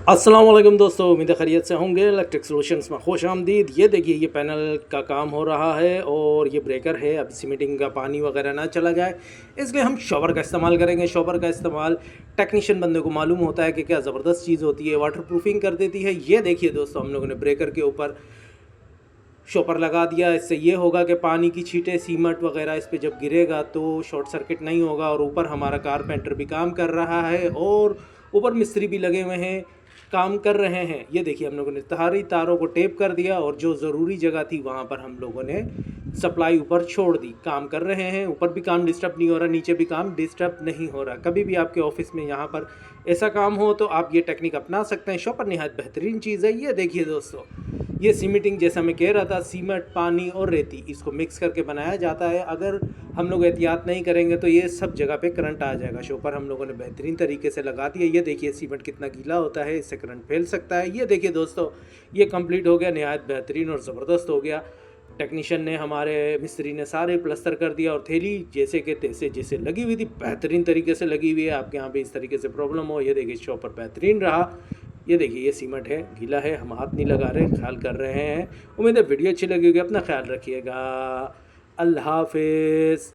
अस्सलाम वालेकुम दोस्तों, उम्मीद है खैरियत से होंगे। इलेक्ट्रिक सॉल्यूशंस में खुश आमदीद। ये देखिए, ये पैनल का काम हो रहा है और ये ब्रेकर है। अब सीमेंटिंग का पानी वगैरह ना चला जाए, इसलिए हम शॉवर का इस्तेमाल करेंगे। शॉवर का इस्तेमाल टेक्नीशियन बंदे को मालूम होता है कि क्या ज़बरदस्त चीज़ होती है, वाटर प्रूफिंग कर देती है। ये देखिए दोस्तों, हम लोगों ने ब्रेकर के ऊपर शॉपर लगा दिया। इससे ये होगा कि पानी की छींटें, सीमेंट वगैरह इस पे जब गिरेगा तो शॉर्ट सर्किट नहीं होगा। और ऊपर हमारा कारपेंटर भी काम कर रहा है और ऊपर मिस्त्री भी लगे हुए हैं, काम कर रहे हैं। ये देखिए, हम लोगों ने सारी तारों को टेप कर दिया और जो ज़रूरी जगह थी वहाँ पर हम लोगों ने सप्लाई ऊपर छोड़ दी। काम कर रहे हैं, ऊपर भी काम डिस्टर्ब नहीं हो रहा, नीचे भी काम डिस्टर्ब नहीं हो रहा। कभी भी आपके ऑफिस में यहाँ पर ऐसा काम हो तो आप ये टेक्निक अपना सकते हैं। शॉपर निहायत बेहतरीन चीज़ है। ये देखिए दोस्तों, ये सीमेंटिंग जैसा मैं कह रहा था, सीमेंट, पानी और रेती इसको मिक्स करके बनाया जाता है। अगर हम लोग एहतियात नहीं करेंगे तो ये सब जगह पे करंट आ जाएगा। शॉपर हम लोगों ने बेहतरीन तरीके से लगा दिया। ये देखिए सीमेंट कितना गीला होता है, इससे करंट फैल सकता है। ये देखिए दोस्तों, ये कंप्लीट हो गया, निहायत बेहतरीन और ज़बरदस्त हो गया। टेक्नीशियन ने, हमारे मिस्त्री ने सारे प्लस्तर कर दिया और थैली जैसे कि तैसे जैसे लगी हुई थी बेहतरीन तरीके से लगी हुई है। आपके यहाँ पे इस तरीके से प्रॉब्लम हो, ये देखिए शॉपर बेहतरीन रहा। ये देखिए, ये सीमेंट है, गीला है, हम हाथ नहीं लगा रहे, ख्याल कर रहे हैं। उम्मीद है वीडियो अच्छी लगी होगी। अपना ख्याल रखिएगा। अल्लाह हाफिज़।